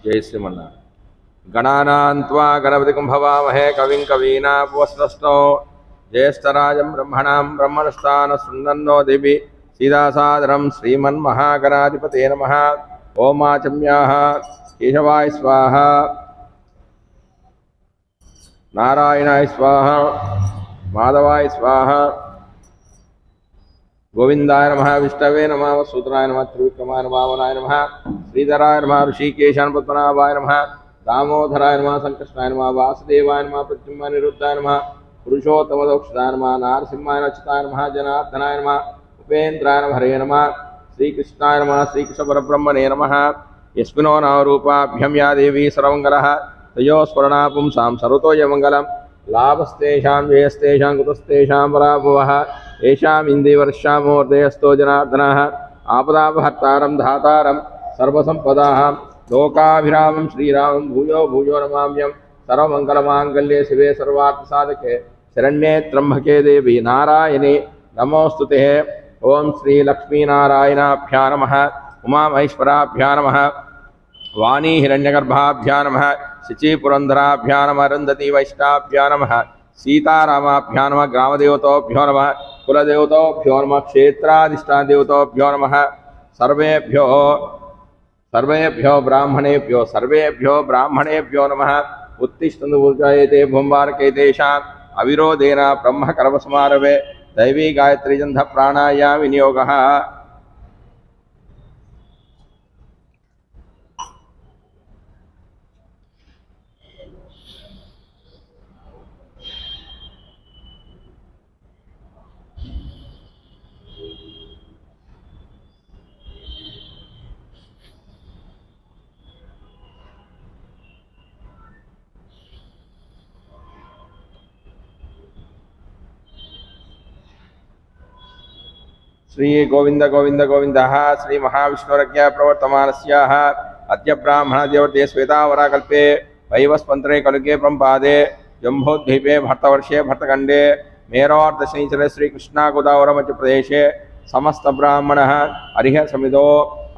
जय श्रीमन्नारायण। गणानान्त्वा गणपतिं भवामहे कविं कवीनामुपमश्रवस्तमो ज्येष्ठराजं ब्रह्मणां ब्रह्मणस्तान् शृण्वन्नो दिवि सीतासादरं श्रीमन्महागणाधिपतये नमः। ओम आचम्याः केशवाय स्वाहा, नारायणाय स्वाहा, माधवाय स्वाहा, गोविंदाय नमः, विष्णवे नमः, सूत्राय नमः, त्रिविक्रमाय नमः, वामनाय नमः, श्रीधराय नमः, ऋषिकेशाय पद्मनाभाय नमः, दामोदराय नमः, संकृष्णाय नमः, वासुदेवाय नमः, प्रद्युम्न निरुद्धाय नमः, पुरुषोत्तमदोक्षदाय नमः, नारसिंहाय अच्युताय नमः, जनार्दनाय नमः, उपेन्द्राय नमः, हरे नमः, श्रीकृष्णाय नमः, श्रीकृष्ण परब्रह्मणे नमः। यस्मिनो नामरूपाभ्यं या देवी सर्वमङ्गलः तयोः स्मरणा पुंसां सर्वतो यमङ्गलं। लाभस्तेषां जयस्तेषां कुतस्तेषां पराभवः येषाम् इन्दिवर्षामोर्दयस्तो जनार्दनः। आपदापहर्तारं धातारं सर्वसम्पदाः लोकाभिरामं श्रीरामं भूयो भूयो नमाम्यहं। सर्वमङ्गलमाङ्गल्ये शिवे सर्वार्थसाधके शरण्ये त्र्यम्बके देवी नारायणे नमोऽस्तुते। ओं श्री लक्ष्मीनारायणाभ्यां नमः, उमामहेश्वराभ्यां नमः, वाणी हिरण्यगर्भाभ्यां नमः, शचीपुरंदराभ्यां नमः, अरुन्धती वैष्णाभ्यां नमः, सीतारामाभ्यां नमः, ग्रामदेवताभ्यो नमः, कुलदेवताभ्यो नमः, क्षेत्राधिष्ठानदेवताभ्यो नमः। सर्वेभ्यो ब्राह्मणेभ्यो नमः। उत्तिष्ठन्तु पूजयते भूम्बारके तेषाम् अविरोधेन ब्रह्मकर्मसमारभे दैवी गायत्री जन्ध प्राणायाम विनियोगः। श्री गोविंद गोविंद गोविंद श्री महाविष्णुरज्ञ प्रवर्तमानस्याः अद्य ब्राह्मणदेवते श्वेतावराकल्पे वैवस्वन्तरे कलुगे प्रम्पादे जम्बोद्वीपे भरतवर्षे भरतखण्डे मेरोर्दशनीचरे श्रीकृष्णा गोदावरी मध्यप्रदेशे समस्त ब्राह्मणः हरिः समिदो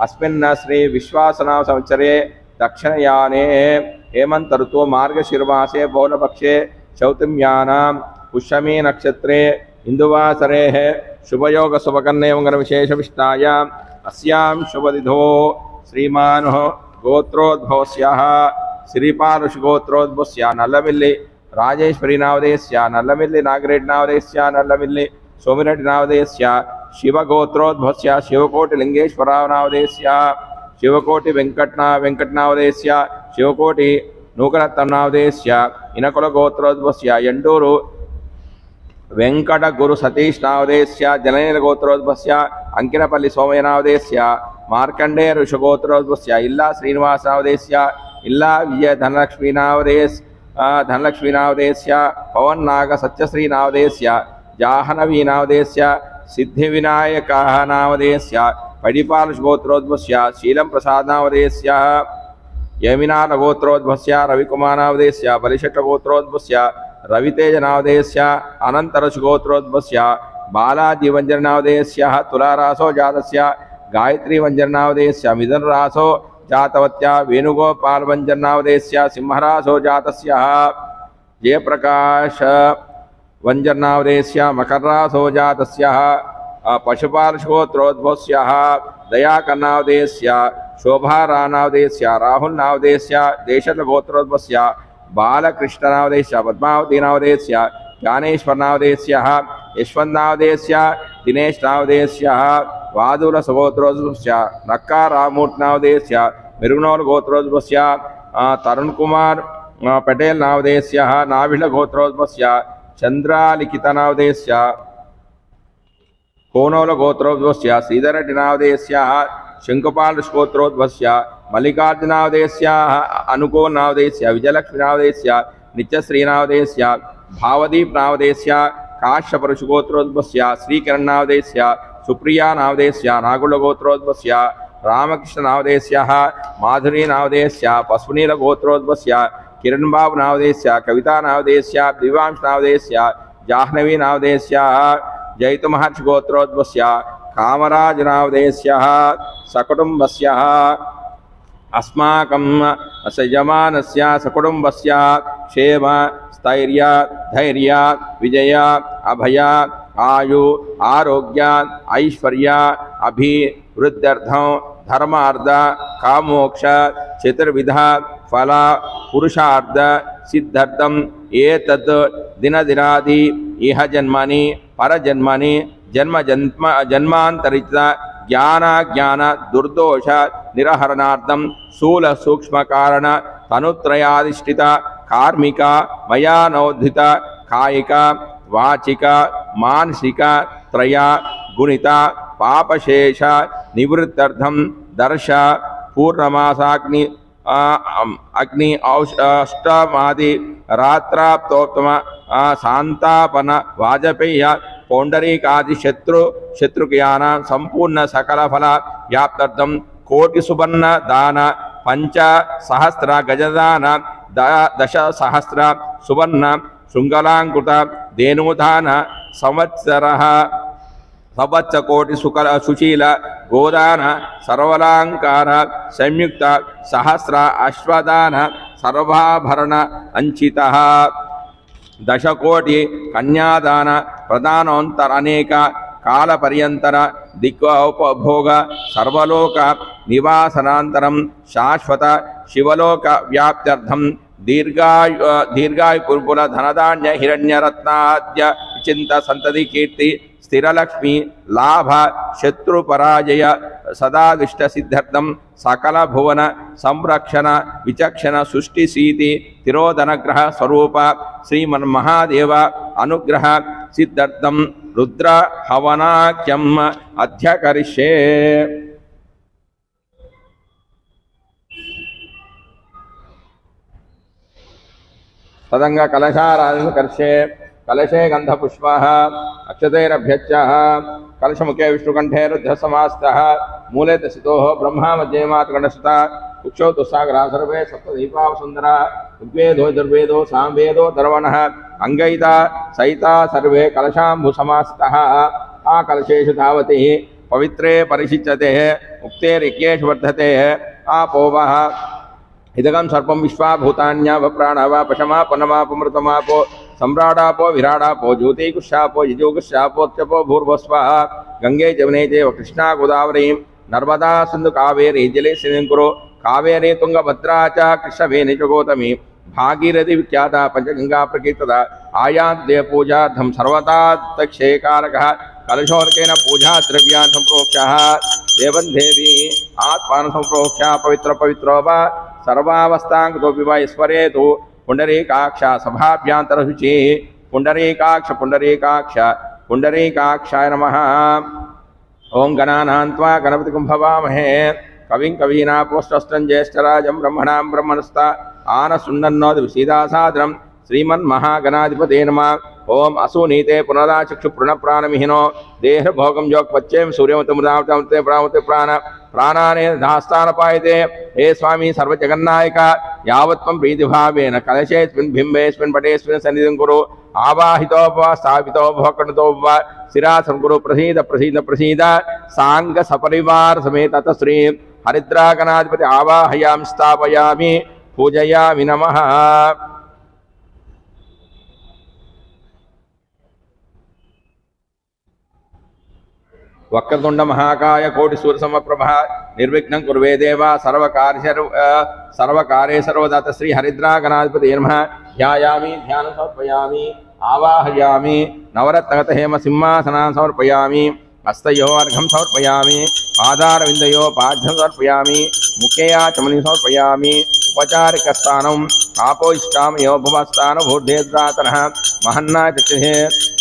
अस्मिन् श्री विश्वासनाम संवत्सरे दक्षिणयाने हेमंत ऋतु मार्गशीर्मासे पौर्णपक्षे चौतिम्यानां पुष्यमी नक्षत्रे इंदुवासरे शुभयोग शुभकन्या मंगल विशेष विष्टायाम् अस्यां शुभतिथो श्रीमान् गोत्रोद्भवस्याः श्रीपालुष गोत्रोद्भवस्य नल्लमिल्ली राजेश्वरी नामधेयस्य नल्लमिल्ली नागरेड्डी नामधेयस्य नल्लमिल्ली सोमिरेड्डी नामधेयस्य शिवगोत्रोद्भवस्य शिवकोटि लिंगेश्वरराव नामधेयस्य शिवकोटि वेंकट नामधेयस्य शिवकोटि नूकरत्नं नामधेयस्य इनकुल गोत्रोद्भवस्य यंडूरु वेंकट गुरु सतीश नामधेयस्य जननील गोत्रोद्भवस्य अंकिनपल्ली सोमय नामधेयस्य मार्कंडेय ऋषगोत्रोद्भवस्य इल्ला श्रीनिवास नामधेयस्य इल्ला विजय धनलक्ष्मी नामधेयस्य पवन नाग सत्यश्री नामधेयस्य जाह्नवी नामधेयस्य सिद्धिविनायक नामधेयस्य पडिपालुष गोत्रोद्भवस्य शीलं प्रसाद नामधेयस्य यमिनाल गोत्रोद्भवस्य रविकुमार नामधेयस्य बलिशट्ट गोत्रोद्भवस्य रवितेज नामधेयस्य अनंतरश गोत्रोद्भवस्य बालाजी वंजर नामधेयस्य तुलारासो जातस्य गायत्री वंजर नामधेयस्य मिथुन रासो जातवत्या वेणुगोपाल वंजर नामधेयस्य सिंहरासो जातस्य जयप्रकाश वंजर नामधेयस्य मकर रासो जातस्य पशुपाल गोत्रोद्भवस्य दयाकर नामधेयस्य शोभारा नामधेयस्य राहुल नामधेयस्य देशल गोत्रोद्भवस्य बालकृष्ण नामधेयस्य पद्मावती नामधेयस्य ज्ञानेश्वर नामधेयस्य यशवंत नामधेयस्य दिनेश नामधेयस्य वादुल गोत्रोद्भवस्य नक्का रामूर्ति नामधेयस्य मिरुगनोल गोत्रोद्भवस्य तरुण कुमार पटेल नामधेयस्य नाभिल गोत्रोद्भवस्य चंद्रालिखित नामधेयस्य कोनोल गोत्रोद्भवस्य श्रीधररेड्डी नामधेयस्य शंकुपाल गोत्रोद्भवस्य मल्लिकार्जुन नामधेयस्य अनुकूल नामधेयस्य विजयलक्ष्मी नामधेयस्य नित्यश्री नामधेयस्य भावदीप नामधेयस्य काश्यपरुष गोत्रोद्भवस्य श्रीकिरण नामधेयस्य सुप्रिया नामधेयस्य नागुल गोत्रोद्भवस्य रामकृष्ण नामधेयस्य माधुरी नामधेयस्य पशुनील गोत्रोद्भवस्य किरण बाबू नामधेयस्य कविता नामधेयस्य दिव्यांश नामधेयस्य जाह्नवी नामधेयस्य जयतु महर्षि गोत्रोद्भवस्य कामराजनावदेस्यः सकुटुम्बस्यः अस्माकं यजमानस्य सकुटुम्बस्य क्षेम स्थैर्य धैर्य विजय अभय आयु आरोग्य ऐश्वर्य अभिवृद्ध्यर्थं धर्मार्थ कामोक्ष चतुर्विध फल पुरुषार्थ सिद्ध्यर्थं एतत् दिनदिनादि इह जन्मनि परजन्मनि जन्मान्तरित ज्ञान दुर्दोष निरहरणार्थं स्थूल सूक्ष्म कारण तनुत्रयाधिष्ठित कार्मिक मया नोद्धित कायिक वाचिक मानसिक त्रय गुणित पापशेष निवृत्त्यर्थं दर्श पूर्णमासाग्नि अग्नि अष्टमादि रात्राप्तोत्तम शांतापन वाजपेय पौंडरीकादि शत्रुज्ञान संपूर्ण सकल फल व्याप्त्यर्थं कोटि सुवर्ण दान पंच सहस्र गजदान दश सहस्र सुवर्ण शृंगलांकृत धेनुदान संवत्सरः सवत्सकोटि सुशील गोदान सर्वलांकार संयुक्त सहस्र अश्वदान सर्वाभरण अंचितः दशकोटि कन्यादान प्रदानोत्तर अनेक काल पर्यंतर दिग्भोग सर्वलोक निवासनांतरम शाश्वत शिवलोक व्याप्त्यर्थम दीर्घायु पुर्पुल धनधान्य हिरण्यरत्नाद्य चिंत संतति कीर्ति स्थिरलक्ष्मी लाभ शत्रु पराजय सदादिष्ट सिद्ध्यर्थं सकल भुवन संरक्षण विचक्षण सृष्टि सीति तिरोधन ग्रह स्वरूप श्रीमन्महादेव अनुग्रह सिद्ध्यर्थं रुद्र हवनाख्यम अध्यकरिष्ये। तदंग कलशाराधन कर्षे कलशे गंधपुष्पः अक्षतैरभ्यच्चः कलशमुखे विष्णुकंठे रुद्रसमास्तः मूले तसितो ब्रह्मा मध्ये मातृगणसुता कुक्षौ दुस्सागरा सर्वे सप्तदीपावसुंदरा ऋग्वेदो यजुर्वेदो सामवेदो दर्वणः अंगैता सहिता सर्वे कलशाम्बुसमास्तः आ कलशेषु धावति पवित्रे परिशिच्यते उक्तेरिक्येषु वर्धते आपोवः इदगं सर्पं विश्वा भूतान्या प्राणवा पशमा पनमापमृतमापो सम्राडापो विराडापो ज्योतिकुशापो यजुगुशापोत्यपो भूर्भस्वः गंगे जमुने चैव कृष्णा गोदावरी नर्मदा सिंधु कावेरी जले सिंकुरु कावेरी तुंगभद्रा च कृष्णवेणी च गौतमी भागीरथी विख्याता पंचगंगा प्रकीर्तिता आयान्त देव पूजार्थं सर्वदा तक्षेकारकः कलशोर्केन पूजा द्रव्यान् संप्रोक्ष्यः देवं देवी आत्मानं संप्रोक्ष्य पवित्र पवित्रो वा सर्वावस्थांगतोऽपि वा ईश्वरेतु पुंडरीकाक्ष सभाभ्यान्तरशुचिः पुंडरीकाक्ष पुंडरीकाक्ष पुंडरीकाक्षाय नमः। ओं गणानां त्वा गणपतिं भवामहे कविं कवीनापोष्टं ज्येष्ठराजं ब्रह्मणां ब्रह्मणस्ता आनशृण्वन्नोति विसीदासादरं श्रीमन्महागणाधिपते नमः। ओं असुनीते पुनराचक्षु प्रणप्राणमिहिनो देहभोगं योगपच्चेम सूर्यमतमृतामृते प्रामते प्राण प्राणाने धास्तानपायते हे स्वामी सर्वजगन्नायक यावत्त्वं प्रीतिभावेन कलशेऽस्मिन् बिम्बेऽस्मिन् पटेऽस्मिन् सन्निधिं कुरु आवाहितो वा स्थापितो भवकर्णतो वा शिरासनं कुरु प्रसीद प्रसीद प्रसीद सांग सपरिवार समेत श्री हरिद्रागणाधिपति आवाहयामि स्थापयामि पूजयामि नमः। वक्रतुंड महाकाय कोटि सूर्य समप्रभा निर्विघ्नं कुर्वे देवा सर्वकार्ये सर्वदा श्री हरिद्रागणाधिपति नमः। ध्यायामि ध्यानं समर्पयामि आवाहयामि नवरत्नगत हेम सिंहासनां समर्पयामि हस्तयोः अर्घ्यं समर्पयामि पादारविन्दयोः पाद्यं समर्पयामि मुखे आचमनीं समर्पयामि उपचारिकस्थानम् आपोष्टामयो भुवस्तान भूर्धेद्रातनः महन्ना चक्षुः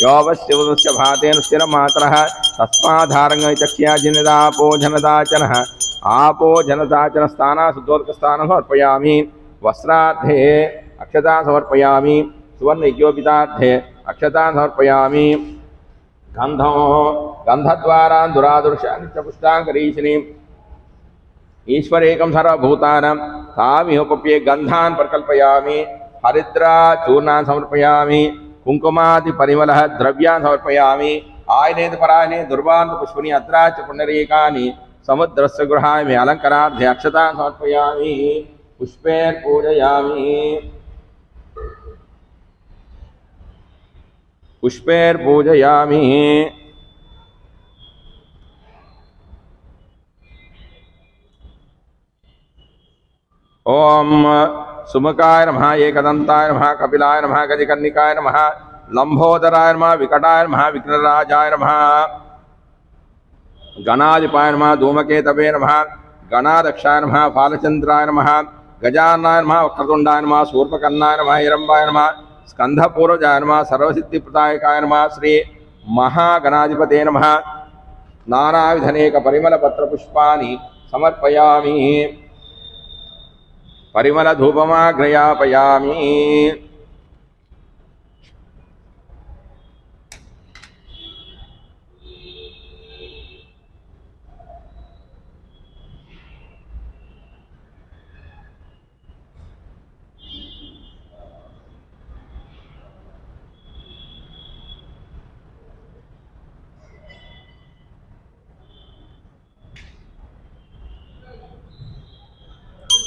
योवस्यवस्य भातेन स्थिरमात्रः तस्माधारङ्गचक्ष्याजिनदापो जनदाचनः आपो जनदाचन स्थाना शुद्धोदकस्थानं समर्पयामि वस्त्रार्थे अक्षतां समर्पयामि सुवर्णयज्ञोपितार्थे अक्षतां समर्पयामि गंधद्वारा दुरादुर्शानित्यपुष्टाङ्गरीशिनीं ईश्वरेकं सर्वभूतानां तामिहोपप्ये गन्धान् प्रकल्पयामि हरिद्रा चूर्णान् समर्पयामि कुङ्कुमादि परिमलः द्रव्यान् समर्पयामि आयनेत परायणे दुर्वान् पुष्पनि अत्राच पुण्डरीकानि समुद्रस्य गृहामि अलङ्कारार्थे अक्षतान् समर्पयामि पुष्पैर्पूजयामि पुष्पैर्पूजयामि। ओम सुमुखाय नमः एकदंताय नमः कपिलाय नमः गजकर्णिकाय नमः लंबोदराय नमः विकटाय नमः विघ्नराजाय नमः गणाधिपाय नमः धूमकेतवे नमः गणाध्यक्षाय नमः फालचंद्राय नमः गजाननाय नमः वक्रतुंडाय नमः शूर्पकर्णाय नमः हिरंबाय नमः स्कंधपूर्वजाय नमः सर्वसिद्धिप्रदायकाय नमः श्री महागणाधिपते नमः नानाविधनेक परिमलपत्रपुष्पाणि समर्पयामि परिमल धूपमाग्रयापयामि।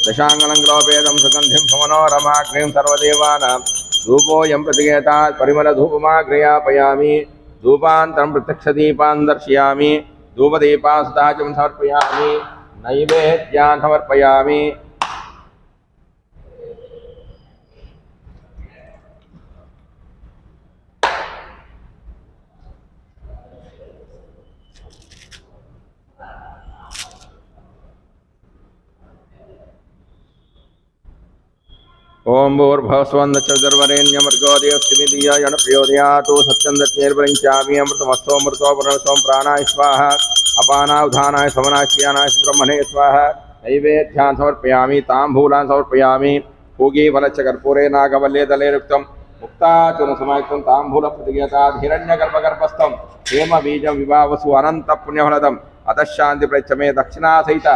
दशांगलंग्रोपेदं सुगंधिं समनोरमाग्निं सर्वदेवानां धूपोऽयं प्रतिगेतात् परिमलधूपमाग्रयापयामि धूपान्तरं प्रत्यक्षदीपान् दर्शयामि धूपदीपासुताचं समर्पयामि नैवेद्यान् समर्पयामि। ओम भूर्भुवस्वन्दचर्वरेण्यमर्गो देवस्मिदियायण प्रयोदयातो सत्यन्दत्यैर्वरिञ्चामि अमृतमस्तोऽमृतो पुनर्सोम प्राणाय स्वाहा अपानावधानाय समनाश्यानाय ब्रह्मणे स्वाहा नैवेद्यान् समर्पयामि ताम्बूलान् समर्पयामि पूगीफलश्च कर्पूरे नागवल्ये दलेरुक्तं मुक्ताचूर्णसमायुक्तं ताम्बूलं प्रतिगतात् हिरण्यगर्भगर्भस्थं हेमबीजं विभावसु अनन्तपुण्यफलदम् अतः शान्तिप्रयच्छ मे दक्षिणासहित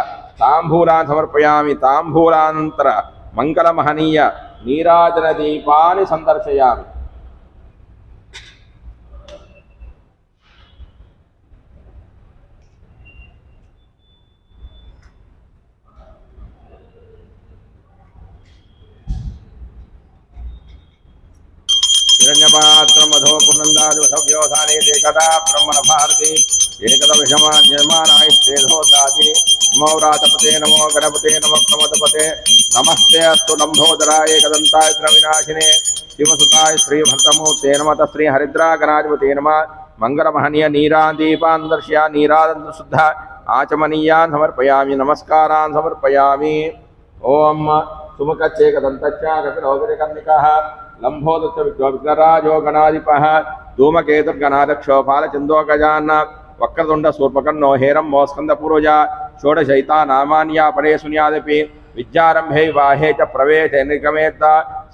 ताम्बूलान् समर्पयामि ताम्बूलानन्तर मंगल महनीय नीराजन दीपानि संदर्शयामि। हिरण्यपात्र मधो पुनन्दादिवसव्योधाने एकदा ब्रह्मण भारती एकदा विषमान्यमानायश्चेधोदाति नमो व्रातपते नमो गणपते नमो प्रमदपते नमस्ते अस्तु लंबोदराय एकदंताय विनाशिने शिवसुताय श्रीभक्तमूर्ते नमः श्री हरिद्रागणाधिपते नमः मंगलमहनीय नीरादीपान् दर्शया नीरादन्तु शुद्ध आचमनीयान् समर्पयामि नमस्कारान् समर्पयामि। ओम सुमुखच्चेकदन्तच्च कपिलोगजकर्णिकः लंबोदश्च विघ्नराजो गणाधिपः धूमकेतुर्गणाध्यक्षो फालचन्द्रो गजानन वक्रतुंड शूर्पकर्णो हेरम्बो स्कन्दपूर्वजा षोडशैता नामान्या परे सुन्यादपि विद्यारंभे विवाहे च प्रवेशे निर्गमेत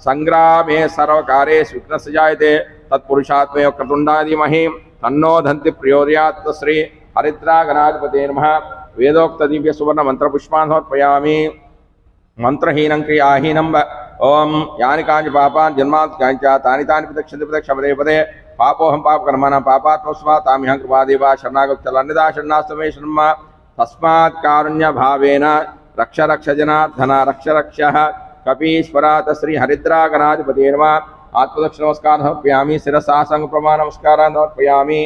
संग्रामे सर्वकारेषु विघ्नस्य जायते तत्पुरुषात्मे वक्रतुंडादिमहि तन्नो दन्ति प्रयोदयात् श्री हरिद्रागणाधिपते नमः। वेदोक्त दिव्य सुवर्ण मंत्र पुष्पान् समर्पयामि मंत्रहीनं क्रियाहीनं ओम यानि कानि पापानि जन्मात् तानि तानि प्रदक्षिणन्ति प्रदक्ष पदे पदे पापोऽहं पापकर्मणां पापात्मस्वा ताम्यहं कृपादेवा शरणागतचलन्निदा शरणास्तमे शर्म तस्मात् कारुण्यभावेन रक्ष रक्ष जनार्दन रक्ष रक्षः कपीश्वरात् श्री हरिद्रागणाधिपते नमः। आत्मदक्ष नमस्कार समर्पयामि शिरसा संप्रमाण नमस्कार समर्पयामि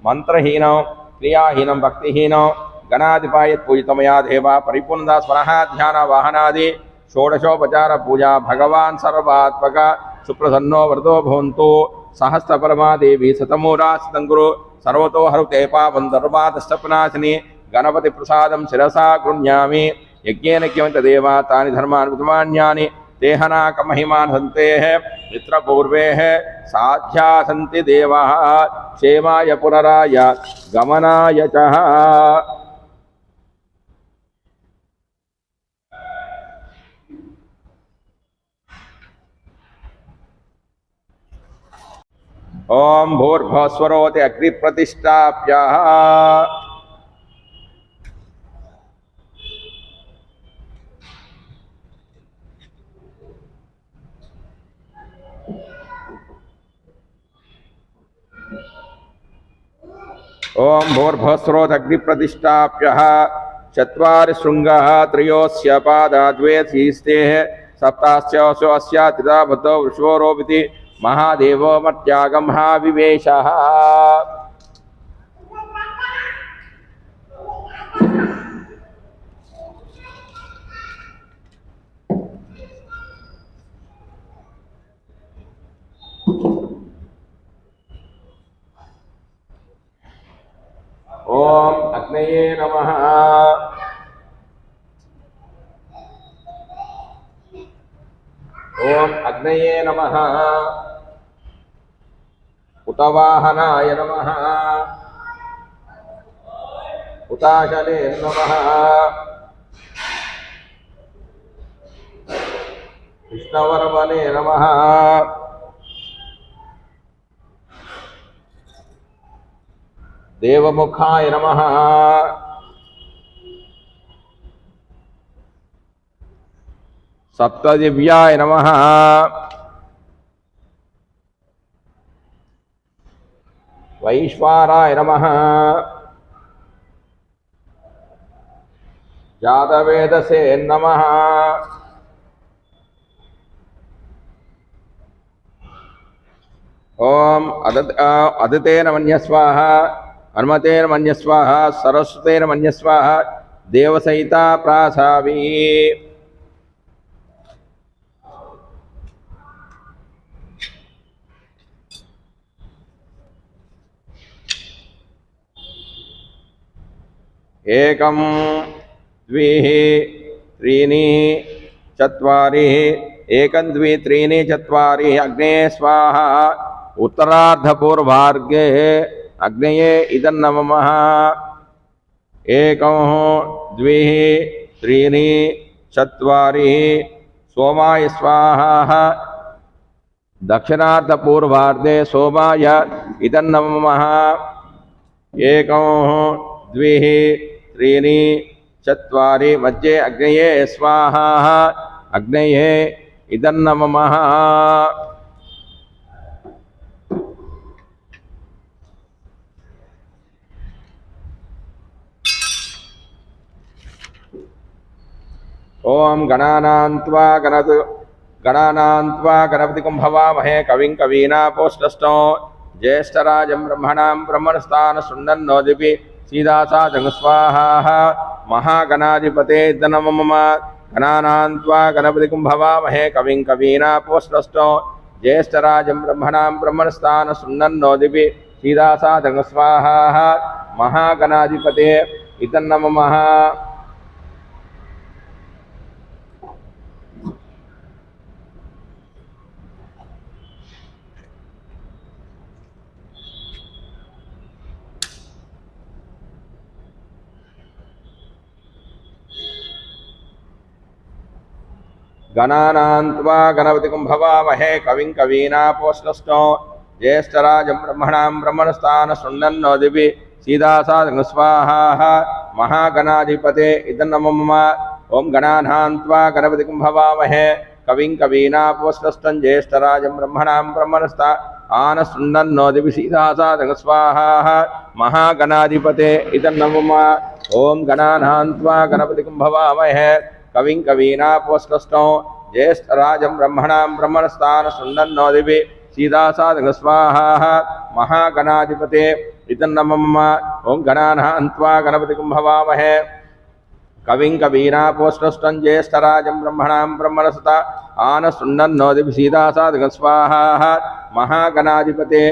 मंत्रहीनं क्रियाहीनं भक्तिहीनं गणाधिपाय पूजितमया देवा परिपूर्णदा स्मरः ध्यान वाहनादि षोडशोपचार पूजा भगवान् सर्वात्मक सुप्रसन्नो वरदो भवन्तु सहस्रपरमा देवी शतमूरास्तं गुरु सर्वतो हरुते पापं धर्मादष्टपनाशिनी गणपति प्रसादं शिरसा गृह्णामि यज्ञेन किमन्त देवा तानि धर्मानि विद्यमान्यानि देहनाक महिमान् सन्तेः मित्रपूर्वेः साध्या सन्ति देवाः क्षेमाय पुनराय गमनाय च। ओम भूर्भुवस्वरोति अग्निप्रतिष्ठाप्यः ओं भूर्भस्रोदग्निप्रतिष्ठाप्यः चत्वारि शृङ्गः त्रयोस्य पादा द्वे धीस्तेः सप्तास्योऽसो अस्यातिदा बुद्धो वृषभो रोपिति महादेवो मर्त्यागं विवेशः। ओम अग्नये नमः। ओम अग्नये नमः। उतवाहनाय नमः। उताशने नमः। विष्णुवर्मणे नमः। देवमुखाय नमः। सप्तदिव्याय नमः। वैश्वाराय नमः। जातवेदसे नमः। ओम अदितेन मन्य स्वाहा हनुमतेन मन्य स्वाहा सरस्वतेन मन्य स्वाहा देवसहिता प्रासावी। एकं द्विः त्रीणि चत्वारि एकं द्वि त्रीणि चत्वारि अग्ने स्वाहा उत्तरार्धपूर्वार्घे अग्नये इदन्नमः। एकं द्विः त्रीणि चत्वारि सोमाय स्वाहा दक्षिणार्धपूर्वार्धे सोमाय इदन्नमः। एकं द्विः त्रीणि चत्वारि मध्ये अग्नये स्वाहा अग्नये इदन्नमः। ओम गणानान्त्वा गणपतिं भवामहे कविं कवीनापोष्टस्थो ज्येष्ठराजं ब्रह्मणां ब्रह्मणस्थान सुन्दन्नोदिपि सीदासादं स्वाहा महागणाधिपते नमः। गणानान्त्वा गणपतिं भवामहे कविं कवीनापोष्टस्थो ज्येष्ठराजं ब्रह्मणां ब्रह्मणस्थान सुन्दन्नोदिपि सीदासादं स्वाहा महागणाधिपते नमः। गणानान्त्वा गणपतिं भवामहे कविं कवीनापोष्टस्थो ज्येष्ठराजं ब्रह्मणां ब्रह्मणस्थान सुन्दन्नोदिपि सीदासादं स्वाहा महागणाधिपते नमः। ओं गणानान्त्वा गणपतिं भवामहे कविं कवीनापोष्टस्थं ज्येष्ठराजं ब्रह्मणां ब्रह्मणस्थान सुन्दन्नोदिपि सीदासादं स्वाहा महागणाधिपते नमः। ओं गणानान्त्वा गणपतिं भवामहे कविं कवीनापोष्टस्थो ज्येष्ठराजं ब्रह्मणां ब्रह्मणस्थान सुन्दन्नोदिपि सीदासादं स्वाहा महागणाधिपते नमः। ओं गणानान्त्वा गणपतिं भवामहे कविं कवीनापोष्टस्थं ज्येष्ठराजं ब्रह्मणां ब्रह्मणस्थान सुन्दन्नोदिपि सीदासादं स्वाहा महागणाधिपते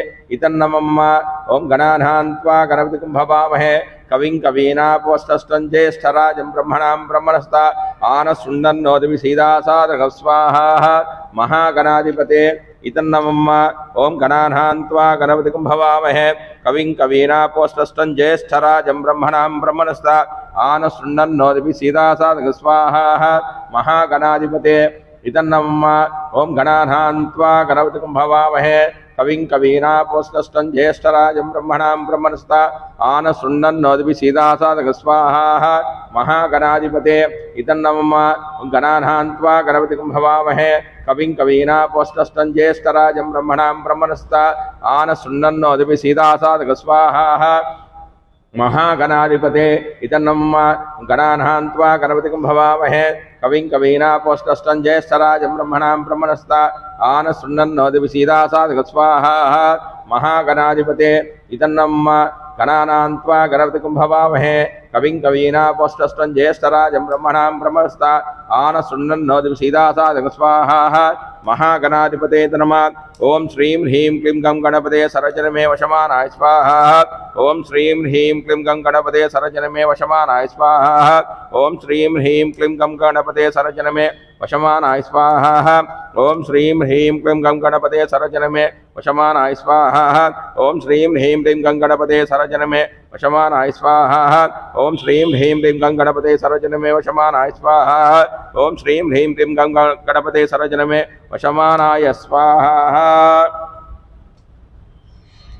नमः। ओं गणानान्त्वा गणपतिं भवामहे कविं कवीनापोष्टस्थं ज्येष्ठराजं ब्रह्मणां ब्रह्मणस्थान सुन्दन्नोदिपि सीदासादं स्वाहा महागणाधिपते नमः। ओं गणानान्त्वा गणपतिं भवामहे कविं कवीनापोष्टस्थं ज्येष्ठराजं ब्रह्मणां ब्रह्मणस्थान सुन्दन्नोदिपि सीदासादं स्वाहा महागणाधिपते नमः। ओं गणानान्त्वा गणपतिं भवामहे कविं कवीनापोष्टस्थं ज्येष्ठराजं ब्रह्मणां ब्रह्मणस्थान सुन्दन्नोदिपि सीदासादं स्वाहा महागणाधिपते नमः। गणानान्त्वा गणपतिं भवामहे कविं कवीनापोष्टस्थं ज्येष्ठराजं ब्रह्मणां ब्रह्मणस्थान सुन्दन्नोदिपि सीदासादं स्वाहा महागणाधिपते इतन्नं गणानां त्वा गणपतिं भवामहे कविं कवीनापोष्टष्टं ज्येष्ठराजं ब्रह्मणां ब्रह्मणस्ता आनशृण्वन्नोदिविसीदासादक स्वाहा महागणाधिपते इतन्नं गणानां त्वा गणपतिं भवामहे कविं कवीनापोष्टष्टं ज्येष्ठराजं ब्रह्मणां ब्रह्मणस्ता आनशृण्वन्नोदिविसीदासादक स्वाहा महागणाधिपते नमः। ओम श्रीं ह्रीं क्लीं गं गणपते सरचनमे वशमानाय स्वाहा। ओम श्रीं ह्रीं क्लीं गं गणपते सरचनमे वशमानाय स्वाहा। ओम श्रीं ह्रीं क्लीं गं गणपते सरचनमे वशमानाय स्वाहा। ओम श्रीं ह्रीं क्लीं गं गणपते सरचनमे वशमानाय स्वाहा। ओम श्रीं ह्रीं क्लीं गं गणपते सरचनमे वशमानाय स्वाहा। ओम श्रीं ह्रीं क्लीं गं गणपते सरचनमे वशमानाय स्वाहा। ओम श्रीं ह्रीं क्लीं गं गणपते सरचनमे वशमानाय स्वाहा।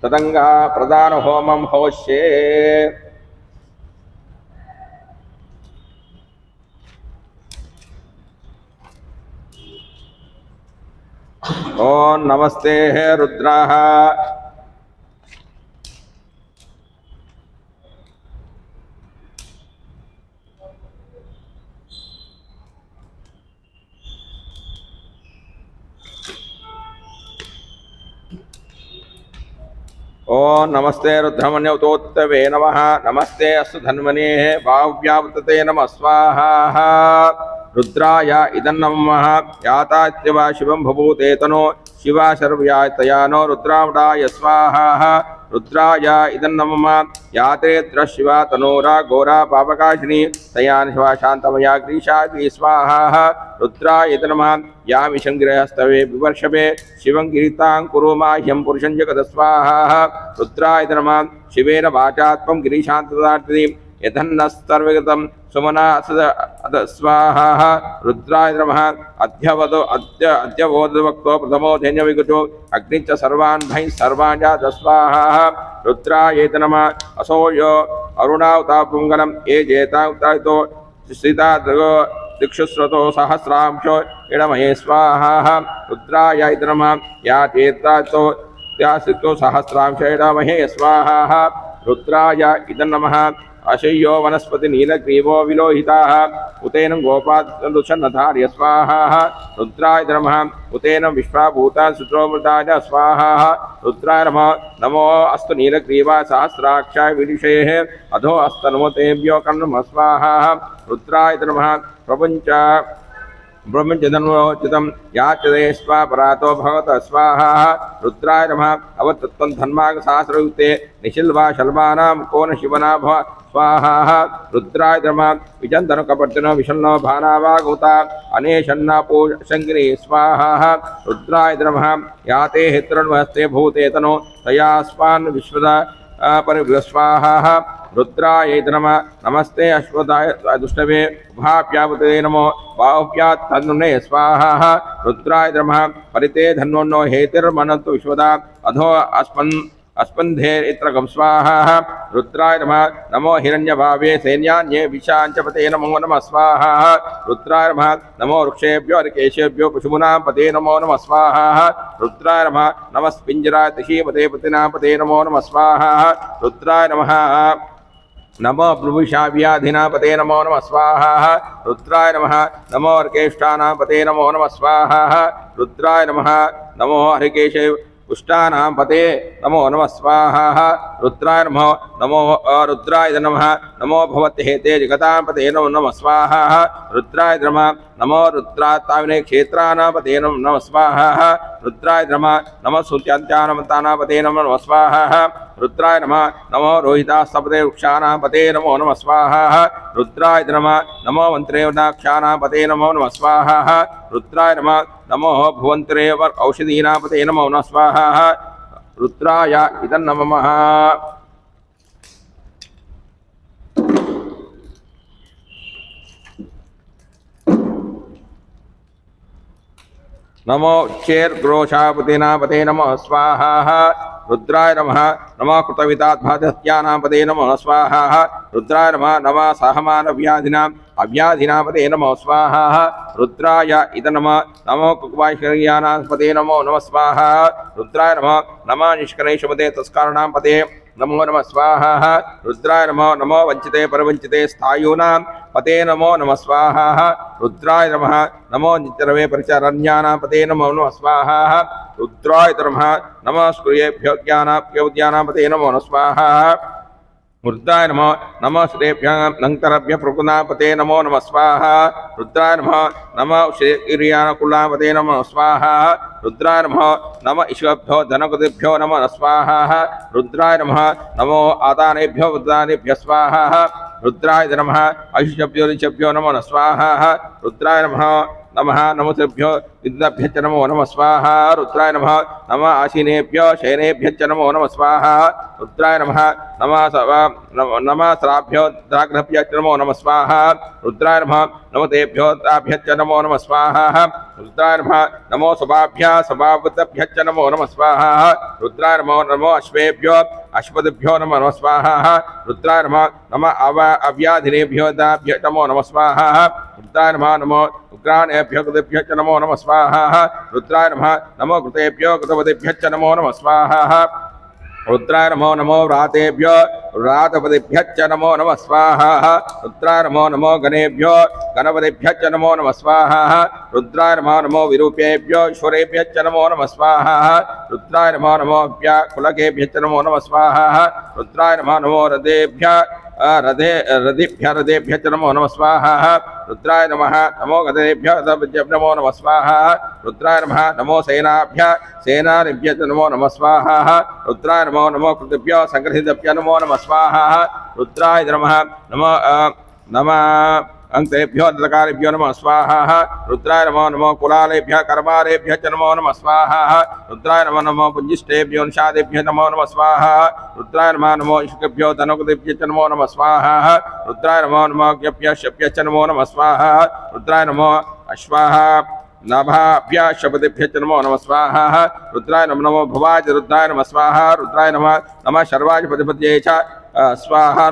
तदंगा प्रदान होमं होष्ये। ओम नमस्ते रुद्राः। ओम नमस्ते रुद्रमन्यवतोत्तवे नमः। नमस्ते अस्तु धन्वने वाव्यावतते नमः स्वाहा। रुद्राय इदं नमः। यातात्यवा शिवं भभूते तनो शिवा शर्व्यातया नो रुद्रावडाय स्वाहा। रुद्राय इदं नमः। याते शिवा तनोरा घोरा पापकाशिनी तयान शिवा शांतमया ग्रीषाग्री स्वाहा। रुद्राय इदं नमः। यामि शङ्गिरहस्तवे विवर्षभे शिवं गिरिताङ्कुरो माह्यं पुरुषं जगद स्वाहा। रुद्राय इदं नमः। शिवेन वाचा त्वं गिरीशान्तदार्थिनीं यथन्नस्तर्वगतं सुमना अद स्वाहा। रुद्राय नमः। अद्यवोदवक्तो प्रथमो धन्यविगतो अग्निच सर्वान् भैः सर्वान् जात स्वाहा। रुद्राय नमः। असोयो अरुणावतापुङ्गलं ये जेतावतारितो श्रिता दिक्षुस्रतो सहस्रांशो इडमये स्वाहा। रुद्राय नमः। या चेतातो त्यासितो सहस्रांश इडमये स्वाहा। रुद्राय इदं नमः। अशय्यो वनस्पति नीलग्रीवो विलोहिताः उतेन गोपादुषन्नधार्य स्वाहा। रुद्राय नमः। उतेन विश्वाभूतान् सुत्रोमृताय स्वाहा। रुद्राय नमः। नमो अस्तु नीलग्रीवा सहस्राक्षाय विदिशेः अधो अस्तनमोतेभ्यो कर्णम स्वाहा। रुद्राय नमः। प्रपञ्च ब्रह्मजनोचितं याचते स्वापरातो भगवत स्वाहा। रुद्राय नमः। अवतत्वं धन्माग सहस्रयुक्ते निशिल्वा शल्वानां कोन शिवना भव स्वाहा। रुद्राय नमः। विजन्तन कपर्तन विषण्णो भानावागुता अनेशन्ना पोषङ्गिनी स्वाहा। रुद्राय नमः। याते हित्रण्वहस्ते भूते तनो तयास्मान् विश्वदा परिस्वाहा। रुद्राय नमः। नमस्ते अश्वदाय दुष्टवे उभाप्यावते नमो बाहुभ्यात् तन्नुने स्वाहा। रुद्राय नमः। परिते धन्वन्नो हेतिर्मनन्तु विश्वदा अधो अस्पन्धे इत्रगं स्वाहा। रुद्राय नमः। नमो हिरण्यभावे सैन्यान्ये विशाञ्चपते नमो नमः स्वाहा। रुद्राय नमः। नमो वृक्षेभ्यो अर्केशेभ्यो पशूनां पते नमो नमः स्वाहा। रुद्राय नमः। नमस्पिञ्जराय तशीपते पतिनापते नमो नमः स्वाहा। रुद्राय नमः। नमो ब्रुविशाव्याधिनापते नमो नमः स्वाहा। रुद्राय नमः। नमो अर्केष्ठानापते नमो नमः स्वाहा। रुद्राय नमः। नमो हरिकेश उष्टानां पते नमो नमः स्वाहा। रुद्राय नमः। नमो रुद्राय नमः। नमो भवत्यहेते जगतां पते नमो नमः स्वाहा। रुद्राय नमः। नमो रुद्रात्ताविने क्षेत्राणां पते नमो नमः स्वाहा। रुद्राय नमः। नमः सुत्यांत्यानां पते नमो नमः स्वाहा। रुद्राय नमः। नमो रोहितास्तपते वृक्षाणां पते नमो नमः स्वाहा। रुद्राय नमः। नमो मन्त्रेवनाक्षाणां पते नमो नमः स्वाहा। रुद्राय नमः। नमो भुवन्त्रेव औषधीनां पते नमो नमः स्वाहा। रुद्राय इदं नमः। नमो चेर्ग्रोशापतेनापते नमः स्वाहा। रुद्राय नमः। नमः कृतवितात्भादत्यानापते नमः स्वाहा। रुद्राय नमः। नमः सहमानव्याधिनाम् अव्याधिनापते नमः स्वाहा। रुद्राय इदं नमः। नमो कुक्वाश्वर्यानापते नमो नमः स्वाहा। रुद्राय नमः। नमः निष्करेशपते तस्कारणापते नमो नमः स्वाहा रुद्राय नमो नमो वंचिते परवंचिते स्थायूनां पते नमो नमः स्वाहा रुद्राय नमः नमो नित्यरवे परिचरण्यानां पते नमो नमः स्वाहा रुद्राय नमः नमः स्कुर्येभ्यो ज्ञानाप्योद्यानां पते नमो नमः स्वाहा रुद्राय नमः नमः श्रेभ्यः नंतरभ्य प्रकुनापते नमो नमः स्वाहा रुद्राय नमः नमः श्रीक्रियाकुलापते नमो स्वाहा रुद्राय नमः नमः ईश्वभ्यो धनकृतिभ्यो नमो स्वाहा रुद्राय नमः नमो आदानेभ्यो उदानेभ्य स्वाहा रुद्राय नमः आयुष्यभ्यो ऋषभ्यो नमो स्वाहा रुद्राय नमः नमः नमोभ्यो विद्याभ्यश्च नमो नमः स्वाहा रुद्राय नमः नमः आशीनेभ्यो शयनेभ्यश्च नमो नमः स्वाहा रुद्राय नमः नमः श्राभ्यो द्राग्रभ्यश्च नमो नमः स्वाहा रुद्राय नमः नमतेभ्यो ताभ्यश्च नमो नमः स्वाहा रुद्राय नमः नमो शुभाभ्यः शुभावृतभ्यश्च नमो नमः स्वाहा रुद्राय नमो अश्वेभ्यो अश्वदिभ्यो नमो स्वाहा रुद्राय नमः अव्याधिनेभ्यो दाभ्यो नमो नमः स्वाहा रुद्राय नमो उग्राणेभ्यो कृतेभ्यश्च नमो नमः स्वाहा रुद्राय नमो कृतेभ्यो कृतवतेभ्यश्च नमो नमः स्वाहा रुद्राय नमो व्रातेभ्यो व्रातपतिभ्यश्च नमो नमः स्वाहा रुद्राय नमो गणेभ्यो गणपतिभ्यश्च नमो नमः स्वाहा रुद्राय नमो विरूपेभ्यो ईश्वरेभ्यश्च नमो नमः स्वाहा रुद्राय नमो कुलकेभ्यश्च नमो नमः स्वाहा रुद्राय नमो रथेभ्यश्च नमो नमः स्वाहा रुद्राय नमः नमो गणेभ्यो नमो नमः स्वाहा रुद्राय नमो सेनानिभ्यश्च नमो नमः स्वाहा रुद्राय नमो कृतिभ्यो संग्रहितेभ्यो नमो नमः स्वाहा रुद्राय नमः अंकेभ्यो दकारेभ्यो नमः स्वाहा रुद्राय नमो कुलालेभ्यः कर्मालेभ्यश्च नमो नमः स्वाहा रुद्राय नमो पुंजिष्ठेभ्यो निषादेभ्यो नमो नमः स्वाहा रुद्राय नमो इष्केभ्यो धनकृतेभ्यश्च नमो नमः स्वाहा रुद्राय नमो ज्ञभ्यश्च नमो नमः स्वाहा रुद्राय नमो अश्वाहा नाभाभ्याशपतिभ्यश्च नमो नमः स्वाहा रुद्राय नमो भवाय रुद्राय नमः स्वाहा रुद्राय नमः शर्वाजपतिपत्ये च स्वाहा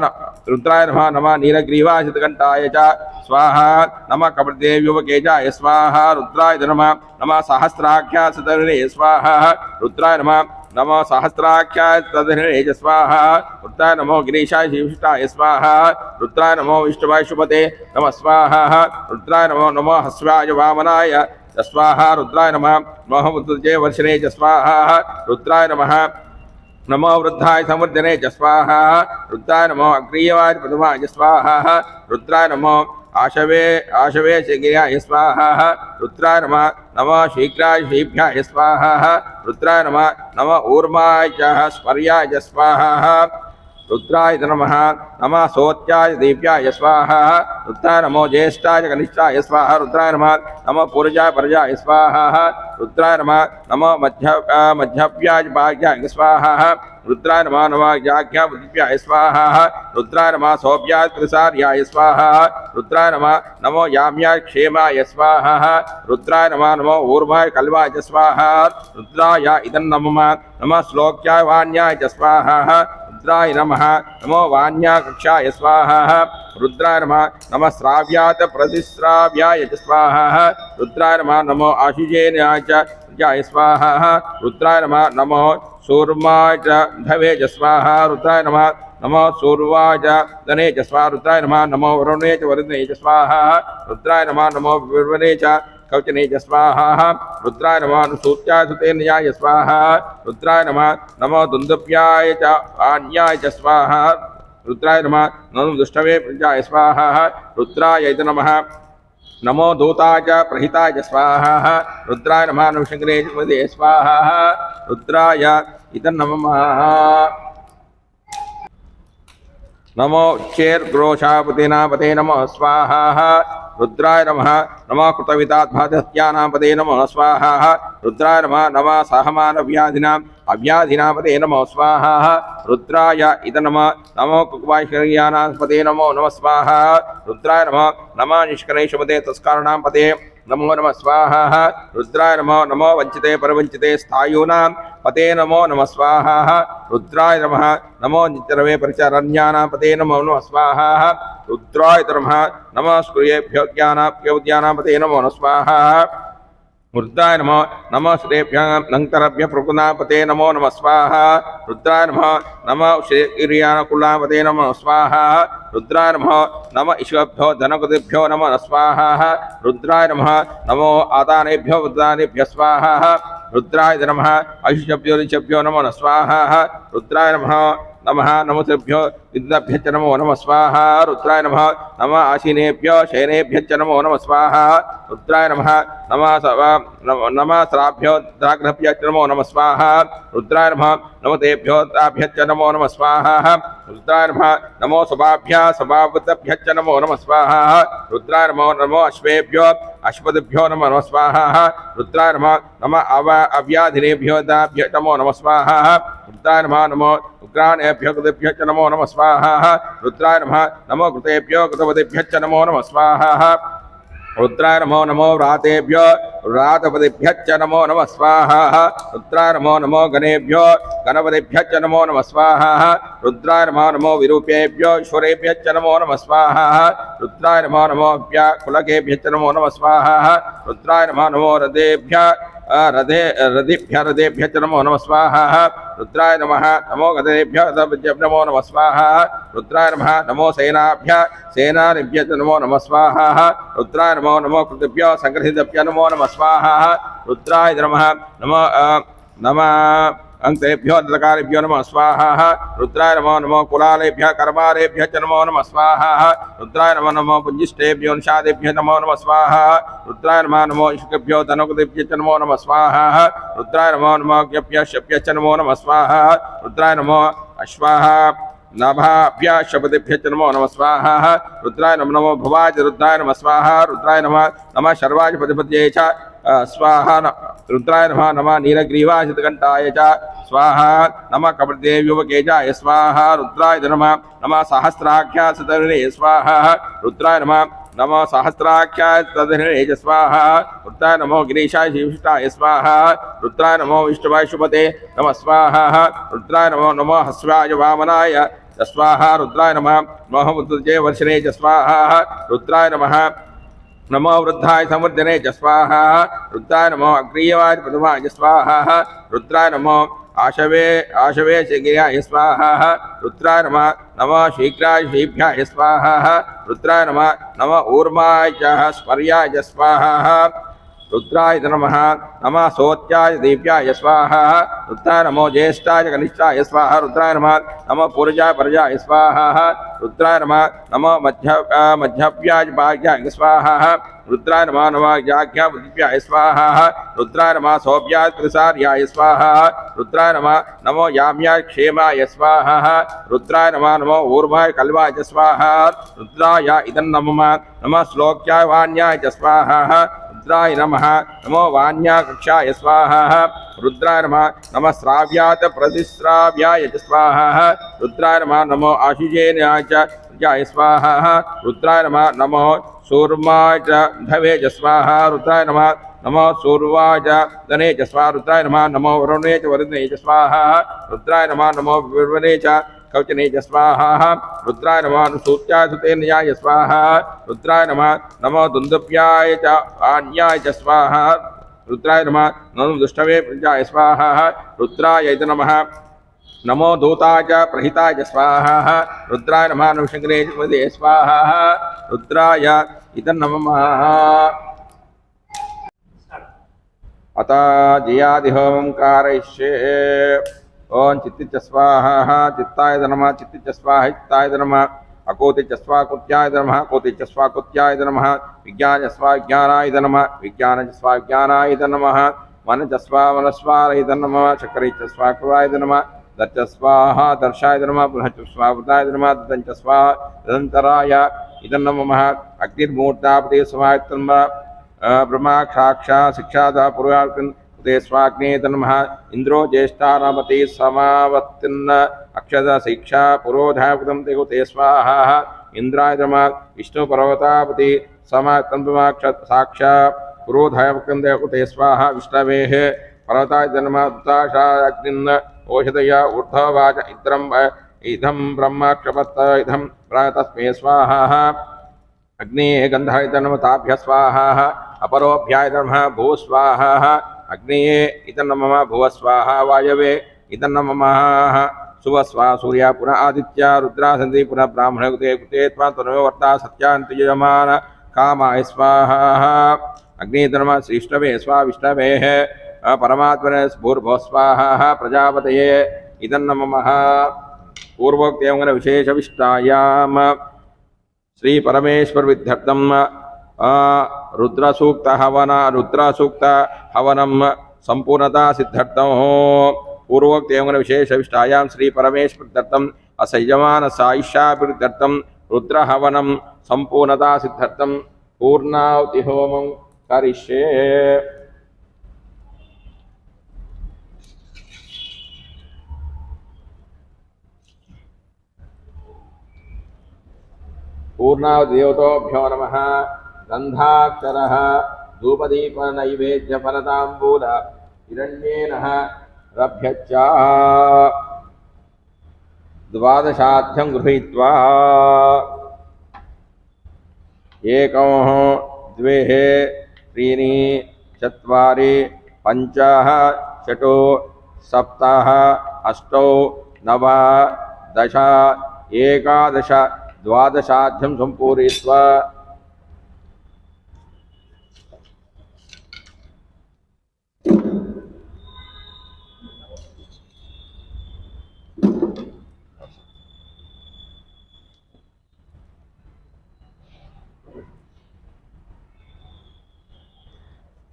रुद्राय नमः नीलग्रीवाजितकण्ठाय च स्वाहा नमः कपटदेवयुवके च स्वाहा रुद्राय नमः सहस्राख्यासतरिणे स्वाहा रुद्राय नमः सहस्राख्याय तदहिणे च स्वाहा रुद्राय नमो गिरीशाय शिवष्टाय स्वाहा रुद्राय नमो विष्णुवाय शुभते नमः स्वाहा रुद्राय नमो हस्वाय वामनाय स्वाहा रुद्राय नमः मुद्दे वर्षणे च स्वाहा रुद्राय नमो वृद्धाय समृद्धने च स्वाहा रुद्राय नमो अग्रीयवाय प्रथमाय स्वाहा रुद्राय नमो आशवे गिर्याय स्वाहा रुद्राय नमः शीघ्राय श्रीभ्याय स्वाहा रुद्राय नमः ऊर्माय च स्पर्याय च स्वाहा रुद्राय नमः सोत्याय दीप्याय स्वाहा रुद्राय नमो ज्येष्ठाय कनिष्ठाय स्वाहा रुद्राय नमः पूर्जाय परजाय स्वाहा रुद्राय नमः मध्यव्याय भाग्याय स्वाहा रुद्राय नमः जाज्ञापतिभ्याय स्वाहा रुद्राय नमः सौभ्याय त्रिसार्याय स्वाहा रुद्राय नमो याम्याय क्षेमाय स्वाहा रुद्राय नमो ऊर्वाय कल्वाय च स्वाहा रुद्राय इदं नमः श्लोक्याय वाण्याय च स्वाहा रुद्राय नमो वाण्या कक्षाय स्वाहा रुद्राय नमः श्राव्यात प्रतिश्राव्याय च स्वाहा रुद्राय नमो आशिजेनाय च जाय स्वाहा रुद्राय नमो सूर्माय च धवे च स्वाहा रुद्राय नमो सूर्वाय च धने च स्वाहा रुद्राय नमो वरुणे च वरुणे च स्वाहा रुद्राय नमो विर्वणे च कवचने च स्वाहा रुद्राय नमः सूत्याय सुतेन्याय स्वाहा रुद्राय नमो दुन्दुभ्याय च आन्याय च स्वाहा रुद्राय नमो दुष्टवे प्रजाय स्वाहा रुद्राय नमो दूताय च प्रहिताय च स्वाहा रुद्राय नमः शंकरे स्वाहा रुद्राय नमः नमो चेर्ग्रोशापते नमः स्वाहा रुद्राय नमः कृतवितात्भादत्यानापते नमः स्वाहा रुद्राय नमः सहमानव्याधिनाम् अव्याधिनापते नमो स्वाहा रुद्राय नमो कुक्वाश्वर्यानापते नमो नमः स्वाहा रुद्राय नमः निष्करेशपते तस्कारणापते नमो नमः स्वाहा रुद्राय नमो वंचिते परवंचिते स्थायूनां पते नमो नमः स्वाहा रुद्राय नमो नित्यरवे परिचरण्यानां पते नमो नमः स्वाहा रुद्राय नमः स्कुर्येभ्यो ज्ञानाप्योद्यानां पते नमो नमः स्वाहा रुद्राय नमः नमः श्रेभ्यः नंतरभ्य प्रकुलापते नमो नमः स्वाहा रुद्राय नमः नमः श्रीकुलापते नमो स्वाहा रुद्राय नमः नमः ईश्वभ्यो धनगुदिभ्यो नमो स्वाहा रुद्राय नमः नमो आदानेभ्यो उदानेभ्य स्वाहा रुद्राय नमः आयुष्यभ्यो ऋषभ्यो नमो स्वाहा रुद्राय नमः नमः नमोभ्यो विद्याभ्य च नमो नमः स्वाहा रुद्राय नमः नमः आशीनेभ्यो शयनेभ्य च नमो नमः स्वाहा रुद्राय नमः नमः श्राभ्यो द्राग्रभ्य च नमो नमः स्वाहा रुद्राय नमः नमतेभ्यो ताभ्य च नमो नमः स्वाहा रुद्राय नमः नमो शुभाभ्य शुभावृतभ्य च नमो नमः स्वाहा रुद्राय नमो नमो अश्वेभ्यो अश्वदिभ्यो नमो नमः स्वाहा रुद्राय नमः नमः अव्याधिनेभ्यो दाभ्य नमो नमः स्वाहा रुद्राय नमः नमो उग्राणेभ्यो कृतेभ्यो च नमो नमः स्वाहा रुद्राय नमः नमो कृतेभ्यो कृतवतेभ्यो च नमो नमः स्वाहा रुद्राय नमो नमो व्रातेभ्यो व्रातपतिभ्यो च नमो नमः स्वाहा रुद्राय नमो नमो गणेभ्यो गणपतिभ्यो च नमो नमः स्वाहा रुद्राय नमो नमो विरूपेभ्यो ईश्वरेभ्यो च नमो नमः स्वाहा रुद्राय नमो नमो कुलकेभ्यो च नमो नमः स्वाहा रुद्राय नमो नमो रथेभ्य च नमो नमः स्वाहा रुद्राय नमः नमो गदेभ्य नमो नमः स्वाहा रुद्राय नमः नमो सेनानिभ्य च नमो नमः स्वाहा रुद्राय नमो नमो कृतिभ्यो संग्रहितेभ्यो नमो नमः स्वाहा रुद्राय नमः नमः अंकेभ्यो अंधकारेभ्यो नमः स्वाहा रुद्राय नमो कुलालेभ्यः कर्मारेभ्यः च नमो नमः स्वाहा रुद्राय नमो पुंजिष्टेभ्यो निषादेभ्यो नमो नमः स्वाहा रुद्राय नमो इष्केभ्यो धनकुदेभ्यो च नमो नमः स्वाहा रुद्राय नमो ज्ञभ्यः शभ्यः च नमो नमः स्वाहा रुद्राय नमो अश्वाहा नाभाभ्य शपथेभ्य च नमो नमः स्वाहा रुद्राय नमो भवाज रुद्राय नमः स्वाहा रुद्राय नमः शर्वाज पतिपत्ये च स्वाहा रुद्राय नमः नीलग्रीवाजितकण्ठाय च स्वाहा नमः कपटदेवयुवकेजाय स्वाहा रुद्राय नमः सहस्राख्या सतर्णे स्वाहा रुद्राय नमः सहस्राख्याय तदर्णे च स्वाहा रुद्राय नमो गिरीशाय शिवशिष्टाय स्वाहा रुद्राय नमो विष्णुवाय शुभते नमः स्वाहा रुद्राय नमो हस्वाय वामनाय स्वाहा रुद्राय नमः मोहमुद्रजे वर्षणे च स्वाहा रुद्राय नमः नमो वृद्धाय समृद्धने च स्वाहा रुद्राय नमो अग्रीयवाय प्रथमाय स्वाहा रुद्राय नमो आशवे गिर्याय स्वाहा रुद्राय नमः शीघ्राय शीभ्याय स्वाहा रुद्राय नमः ऊर्माय च स्पर्याय च स्वाहा रुद्राय नमः सोत्याय दीप्याय स्वाहा रुद्राय नमो ज्येष्ठाय कनिष्ठाय स्वाहा रुद्राय नमः पूर्जाय परजाय स्वाहा रुद्राय नमः मध्यव्याय भाग्याय स्वाहा रुद्राय नमः जाघ्या बुद्धिभ्याय स्वाहा रुद्राय नमः सौभ्याय त्रिसार्याय स्वाहा रुद्राय नमो याम्याय क्षेमाय स्वाहा रुद्राय नमो ऊर्माय कल्वाय च स्वाहा रुद्राय इदं नमः श्लोक्याय वाण्याय च स्वाहा रुद्राय नमो वाण्या कक्षाय स्वाहा रुद्राय नमः श्राव्यात प्रतिश्राव्याय च स्वाहा रुद्राय नमो आशिजेनाय च जाय स्वाहा रुद्राय नमो सूर्माय च धवे च स्वाहा रुद्राय नमो सूर्वाय च धने च स्वाहा रुद्राय नमो वरुणे च वरुणे च स्वाहा रुद्राय नमो विवने च कवचने च स्वाहा रुद्राय नमः सूत्याय सुतेन्याय स्वाहा रुद्राय नमो दुन्दुभ्याय च आन्याय च स्वाहा रुद्राय नमो दुष्टवे प्रजाय स्वाहा रुद्राय नमः नमो दूताय च प्रहिताय च स्वाहा रुद्राय नमः नमशंकरे च स्वाहा रुद्राय इदं नमः अत जयादिहोमं कारयिष्ये ओं चित्तिच स्वाहा चित्ताय नमः चित्तिच स्वाहा चित्ताय नमः अकोतिच स्वाकुत्याय नमः कोतिच स्वाकुत्याय नमः विज्ञान स्वाज्ञानाय नमः विज्ञान स्वाज्ञानाय नमः मन च स्वामनस्वाय नमः चक्रिच स्वाकृवाय नमः दत्त स्वाहा दर्शाय नमः पुनः च स्वावृताय नमः दंच स्वाहा दन्तराय इदं नमः अग्निर्मूर्तापते स्वाय नमः ब्रह्माक्षाक्षा शिक्षादा पूर्वार्कन् ते स्वाग्ने नमः इंद्रो ज्येष्ठानामते समावत्तिन्न अक्षद शिक्षा पुरोधावृतं ते ते स्वाहा इंद्राय नमः विष्णु पर्वतापति समातन्त्वाक्ष साक्षा पुरोधावृतं ते स्वाहा विष्णवेः पर्वताय नमः दुताशाय अग्निन्न ओषधय ऊर्ध्ववाच इदं ब्रह्मक्षपत्त इदं तस्मै स्वाहा अग्ने गन्धाय नमः ताभ्यः स्वाहा अपरोभ्याय नमः भुव स्वाहा अग्निये इतन्नमः भुव स्वाहा वायवे इतन्नमः सुव स्वाहा सूर्य पुनः आदित्य रुद्रा सन्ति पुनः ब्राह्मण कृते कृते त्वा तनयो वर्ता सत्यान्ति यजमान कामाय स्वाहा अग्निधर्म श्रीष्टवे स्वा विष्णवे परमात्मने भूर्भुवः स्वाहा प्रजापतये इदन्नमः पूर्वोक्तेन विशेष विष्टायाम श्री परमेश्वर विध्यर्थम रुद्रसूक्त हवनम संपूर्णता सिद्ध्यर्थम पूर्वोक्तेन विशेष विष्टायाम श्री परमेश्वर विध्यर्थम असयजमान साईशाभिर्ध्यर्थम रुद्र हवनम संपूर्णता सिद्ध्यर्थम पूर्णाहुति होमं करिष्ये। पूर्णावदेवतोभ्यो नमः। गन्धाक्षरः धूपदीप नैवेद्य फलताम्बूल हिरण्येन रभ्यच्च द्वादशाध्यं गृहीत्वा एकं द्वे त्रीणि चत्वारि पञ्च षट् सप्त अष्टौ नव दश एकादश द्वादशाध्यं सम्पूरयित्वा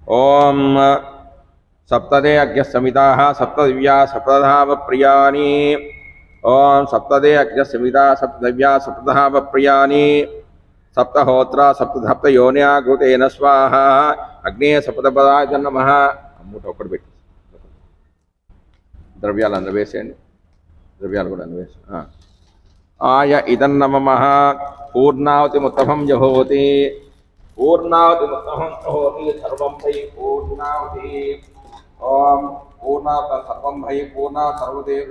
ओम सप्तदे अग्निसमिताः सप्तदिव्या सप्तधावप्रियाणि ओम सप्तदे अग्निसमिता सप्तदिव्या सप्तधावप्रियाणि सप्तहोत्रा सप्तयोन्या घृतेन स्वाहा अग्ने सप्तपदाय नमः। అమ్మూట ఒకటి పెట్టి ద్రవ్యాలు అందవేసేయండి, ద్రవ్యాలు కూడా అందవేసి ఆయ ఇదన్నమః పూర్ణావతిముత్తమం జహోతి पूर्णावतिमुत्तमं होति सर्वं वै पूर्णावति ओम पूर्णावत सर्वं वै पूर्णा सर्वदेव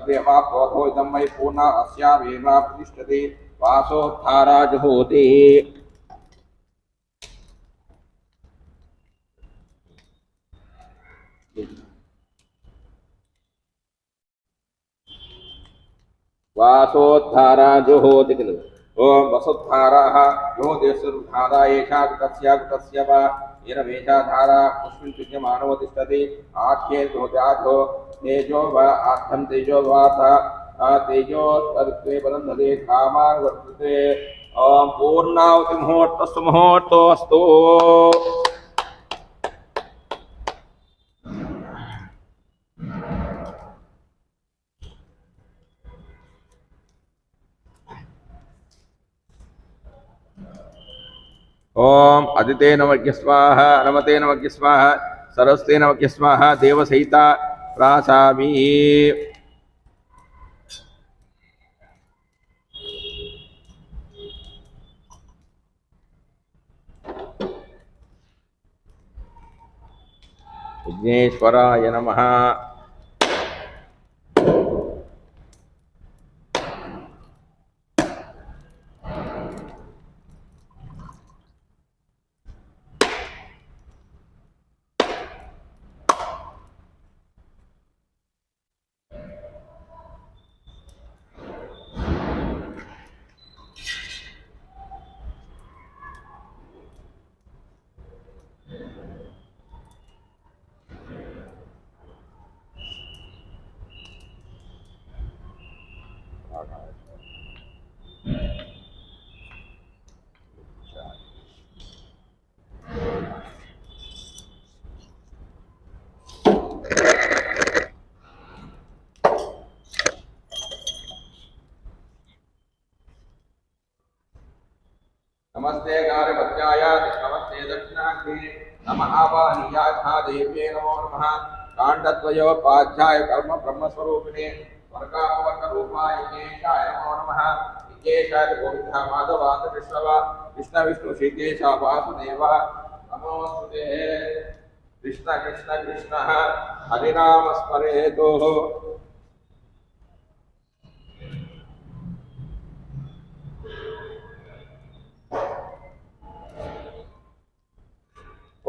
देवा क्रोधो इदं वै पूर्णा अस्यामेव प्रतिष्ठति वासोद्धाराज होति। वासोद्धाराज होति किल ओम वसुद्धाराः यो देशुद्धारा एषा कुतस्य वा येन वेषा धारा पुष्पिन् तुल्यमानो तिष्ठति आख्ये धोत्याधो तेजो वा आर्थं तेजो वाता तेजो तद्वे बलन्दते कामान् वर्तते। ओम पूर्णावति मुहूर्तस्तु मुहूर्तोऽस्तु। ओम अदिते नमः स्वाहा नमते नमः स्वाहा सरस्वते नमः स्वाहा देवसहिता प्रासामि। विघ्नेश्वराय नमः। नमस्ते गार्भत्याय नमस्ते दक्षिणाग्ने नमः आवाहनीयाथा देव्ये नमो नमः। काण्डद्वयोपाध्याय कर्म ब्रह्मस्वरूपिणे स्वर्गापवर्गरूपाय इकेशाय नमो नमः। इकेशाय गोविन्द माधवान्त विष्णव कृष्ण विष्णु श्रीकेश वासुदेव नमोस्तुते। कृष्ण कृष्ण कृष्ण हरिनाम स्मरेतो।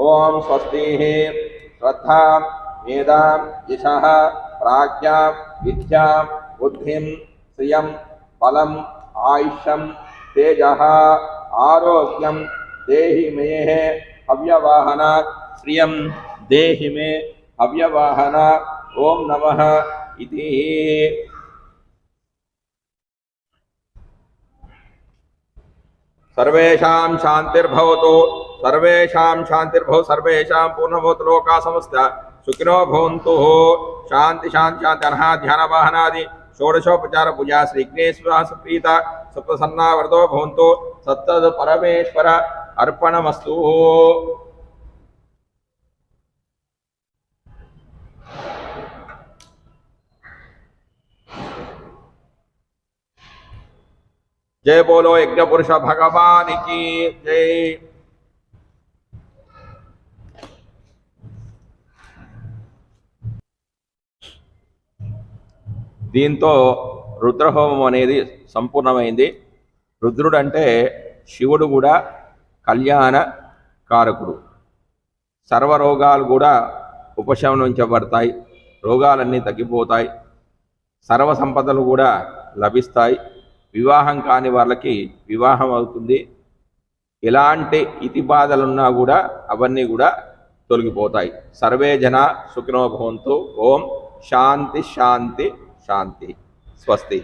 ओम स्वस्ति श्रद्धा मेधा यशः प्राज्ञा विद्या बुद्धिं श्रियं बलम आयुष्यं तेजः आरोग्यं देहि मे हव्यवाहन श्रियं देहि मे हव्यवाहन ओम नमः इति। सर्वेषां शांतिर्भवतु सर्वेषां शांतिर्भव सर्वेषां पूर्णभवतु लोका समस्त सुखिनो भवन्तु। शांति शांति शांति अनहा ध्यान वाहनादि षोडशोपचार पूजा श्री विघ्नेश्वर प्रीत सप्रसन्ना वरदो भवन्तु। सत्तद परमेश्वर अर्पणमस्तु। जय बोलो यज्ञ पुरुष भगवान की जय। దీంతో రుద్రహోమం అనేది సంపూర్ణమైంది. రుద్రుడు అంటే శివుడు కూడా కళ్యాణ కారకుడు. సర్వరోగాలు కూడా ఉపశమనించబడతాయి, రోగాలన్నీ తగ్గిపోతాయి, సర్వ సంపదలు కూడా లభిస్తాయి. వివాహం కాని వాళ్ళకి వివాహం అవుతుంది. ఎలాంటి ఇతి బాధలున్నా కూడా అవన్నీ కూడా తొలగిపోతాయి. సర్వే జన సుఖినో భవంతు. ఓం శాంతి శాంతి శాంతి. స్వస్తి.